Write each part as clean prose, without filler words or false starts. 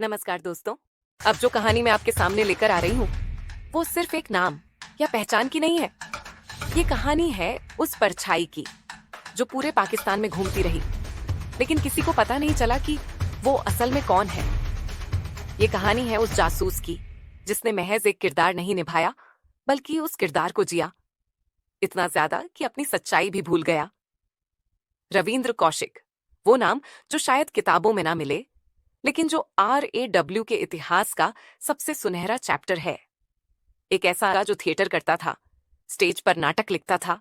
नमस्कार दोस्तों। अब जो कहानी मैं आपके सामने लेकर आ रही हूँ वो सिर्फ एक नाम या पहचान की नहीं है। ये कहानी है उस परछाई की जो पूरे पाकिस्तान में घूमती रही, लेकिन किसी को पता नहीं चला कि वो असल में कौन है। ये कहानी है उस जासूस की जिसने महज एक किरदार नहीं निभाया बल्कि उस किरदार को जिया, इतना ज्यादा कि अपनी सच्चाई भी भूल गया। रविंद्र कौशिक, वो नाम जो शायद किताबों में ना मिले, लेकिन जो RAW के इतिहास का सबसे सुनहरा चैप्टर है। एक ऐसा जो थिएटर करता था, स्टेज पर नाटक लिखता था,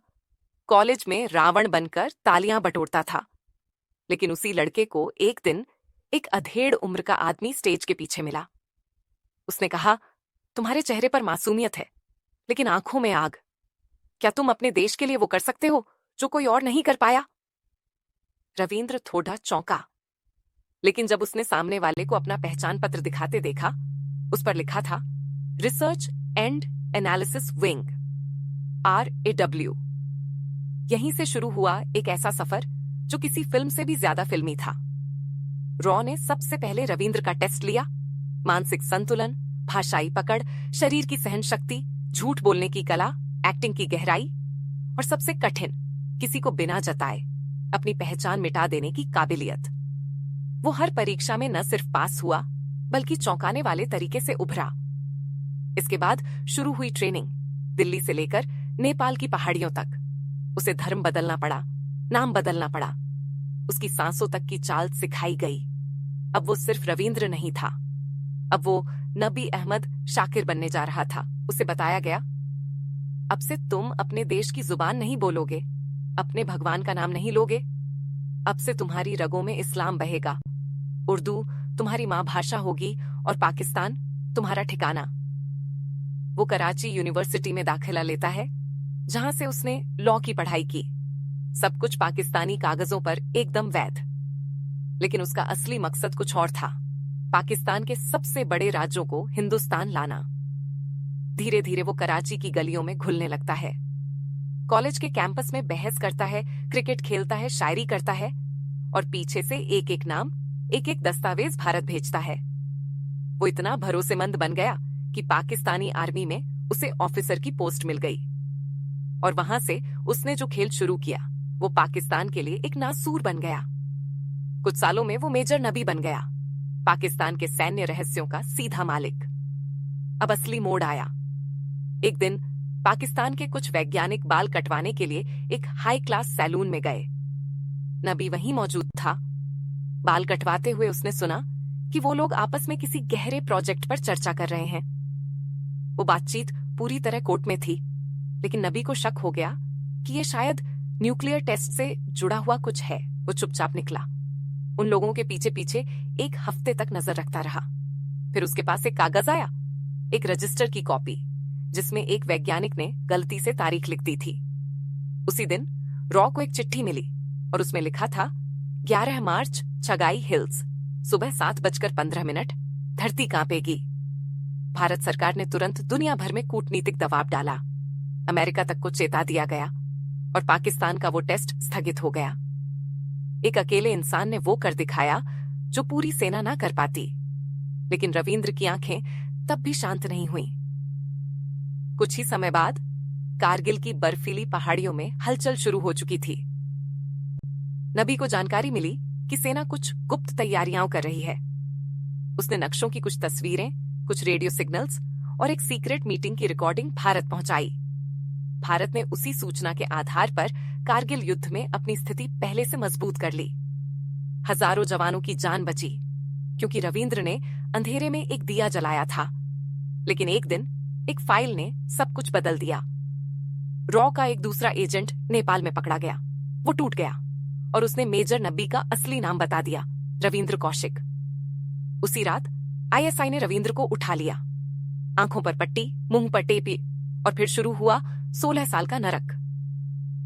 कॉलेज में रावण बनकर तालियां बटोरता था, लेकिन उसी लड़के को एक दिन एक अधेड़ उम्र का आदमी स्टेज के पीछे मिला। उसने कहा, तुम्हारे चेहरे पर मासूमियत है लेकिन आंखों में आग। क्या तुम अपने देश के लिए वो कर सकते हो जो कोई और नहीं कर पाया? रविंद्र थोड़ा चौंका, लेकिन जब उसने सामने वाले को अपना पहचान पत्र दिखाते देखा, उस पर लिखा था research and analysis wing, RAW। यहीं से शुरू हुआ एक ऐसा सफर जो किसी फिल्म से भी ज्यादा फिल्मी था। रॉ ने सबसे पहले रविंद्र का टेस्ट लिया। मानसिक संतुलन, भाषाई पकड़, शरीर की सहन शक्ति, झूठ बोलने की कला, एक्टिंग की गहराई और सबसे कठिन, किसी को बिना जताए अपनी पहचान मिटा देने की काबिलियत। वो हर परीक्षा में न सिर्फ पास हुआ बल्कि चौंकाने वाले तरीके से उभरा। इसके बाद शुरू हुई ट्रेनिंग, दिल्ली से लेकर नेपाल की पहाड़ियों तक। उसे धर्म बदलना पड़ा, नाम बदलना पड़ा, उसकी सांसों तक की चाल सिखाई गई। अब वो सिर्फ रविंद्र नहीं था, अब वो नबी अहमद शाकिर बनने जा रहा था। उसे बताया गया, अब से तुम अपने देश की जुबान नहीं बोलोगे, अपने भगवान का नाम नहीं लोगे, अब से तुम्हारी रगों में इस्लाम बहेगा, उर्दू तुम्हारी माँ भाषा होगी और पाकिस्तान तुम्हारा ठिकाना। वो कराची यूनिवर्सिटी में दाखिला लेता है, जहां से उसने लॉ की पढ़ाई की। सब कुछ पाकिस्तानी कागजों पर एकदम वैध, लेकिन उसका असली मकसद कुछ और था, पाकिस्तान के सबसे बड़े राज्यों को हिंदुस्तान लाना। धीरे धीरे वो कराची की गलियों में घुलने लगता है, कॉलेज के कैंपस में बहस करता है, क्रिकेट खेलता है, शायरी करता है और पीछे से एक एक नाम, एक एक दस्तावेज भारत भेजता है। वो इतना भरोसेमंद बन गया कि पाकिस्तानी आर्मी में उसे ऑफिसर की पोस्ट मिल गई और वहां से उसने जो खेल शुरू किया वो पाकिस्तान के लिए एक नासूर बन गया। कुछ सालों में वो मेजर नबी बन गया, पाकिस्तान के सैन्य रहस्यों का सीधा मालिक। अब असली मोड़ आया। एक दिन पाकिस्तान के कुछ वैज्ञानिक बाल कटवाने के लिए एक हाई क्लास सैलून में गए। नबी वहीं मौजूद था। बाल कटवाते हुए उसने सुना कि वो लोग आपस में किसी गहरे प्रोजेक्ट पर चर्चा कर रहे हैं। वो बातचीत पूरी तरह कोर्ट में थी, लेकिन नबी को शक हो गया कि ये शायद न्यूक्लियर टेस्ट से जुड़ा हुआ कुछ है। वो चुपचाप निकला, उन लोगों के पीछे पीछे एक हफ्ते तक नजर रखता रहा। फिर उसके पास एक कागज आया, एक रजिस्टर की कॉपी, जिसमें एक वैज्ञानिक ने गलती से तारीख लिख दी थी। उसी दिन रॉ को एक चिट्ठी मिली और उसमें लिखा था 11 मार्च, छगाई हिल्स, सुबह 7:15, धरती कांपेगी। भारत सरकार ने तुरंत दुनिया भर में कूटनीतिक दबाव डाला, अमेरिका तक को चेता दिया गया और पाकिस्तान का वो टेस्ट स्थगित हो गया। एक अकेले इंसान ने वो कर दिखाया जो पूरी सेना ना कर पाती, लेकिन रविंद्र की आंखें तब भी शांत नहीं हुईं। कुछ ही समय बाद कारगिल की बर्फीली पहाड़ियों में हलचल शुरू हो चुकी थी। नबी को जानकारी मिली कि सेना कुछ गुप्त तैयारियां कर रही है। उसने नक्शों की कुछ तस्वीरें, कुछ रेडियो सिग्नल्स और एक सीक्रेट मीटिंग की रिकॉर्डिंग भारत पहुंचाई। भारत ने उसी सूचना के आधार पर कारगिल युद्ध में अपनी स्थिति पहले से मजबूत कर ली। हजारों जवानों की जान बची क्योंकि रविंद्र ने अंधेरे में एक दिया जलाया था। लेकिन एक दिन एक फाइल ने सब कुछ बदल दिया। रॉ का एक दूसरा एजेंट नेपाल में पकड़ा गया। वो टूट गया और उसने मेजर नबी का असली नाम बता दिया, रविंद्र कौशिक। उसी रात ISI ने रविंद्र को उठा लिया। आंखों पर पट्टी, मुंह पर टेपी और फिर शुरू हुआ 16 साल का नरक।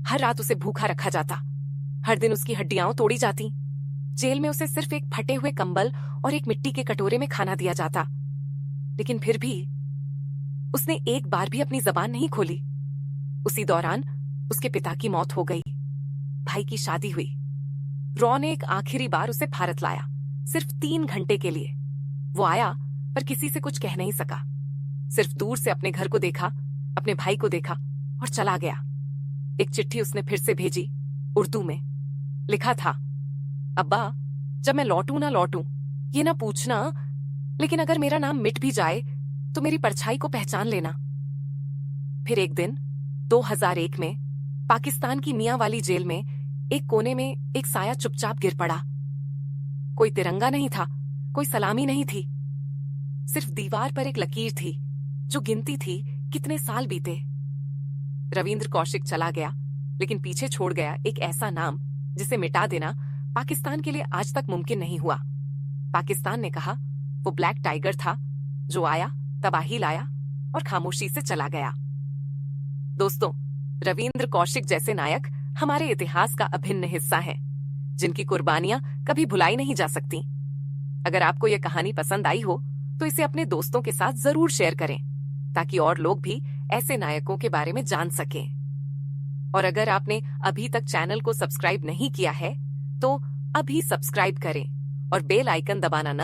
हर रात उसे भूखा रखा जाता, हर दिन उसकी हड्डियां तोड़ी जाती। जेल में उसे सिर्फ एक फटे हुए कंबल और एक मिट्टी के कटोरे में खाना दिया जाता। लेकिन फिर भी उसने एक बार भी अपनी जबान नहीं खोली। उसी दौरान उसके पिता की मौत हो गई, भाई की शादी हुई। रॉ ने एक आखिरी बार उसे भारत लाया, सिर्फ 3 घंटे के लिए। वो आया पर किसी से कुछ कह नहीं सका। सिर्फ दूर से अपने घर को देखा, अपने भाई को देखा और चला गया। एक चिट्ठी उसने फिर से भेजी, उर्दू में। लिखा था, अब्बा, जब मैं लौटूं ना लौटूं ये ना पूछना, लेकिन अगर मेरा नाम मिट भी जाए तो मेरी परछाई को पहचान लेना। फिर एक दिन 2001 में पाकिस्तान की मियां वाली जेल में एक कोने में एक साया चुपचाप गिर पड़ा। कोई तिरंगा नहीं था, कोई सलामी नहीं थी, सिर्फ दीवार पर एक लकीर थी जो गिनती थी कितने साल बीते। रविंद्र कौशिक चला गया, लेकिन पीछे छोड़ गया एक ऐसा नाम जिसे मिटा देना पाकिस्तान के लिए आज तक मुमकिन नहीं हुआ। पाकिस्तान ने कहा वो ब्लैक टाइगर था जो आया, तबाही लाया और खामोशी से चला गया। दोस्तों, रविंद्र कौशिक जैसे नायक हमारे इतिहास का अभिन्न हिस्सा हैं, जिनकी कुर्बानियां कभी भुलाई नहीं जा सकती। अगर आपको यह कहानी पसंद आई हो तो इसे अपने दोस्तों के साथ जरूर शेयर करें, ताकि और लोग भी ऐसे नायकों के बारे में जान सकें। और अगर आपने अभी तक चैनल को सब्सक्राइब नहीं किया है तो अभी सब्सक्राइब करें और बेल आइकन दबाना न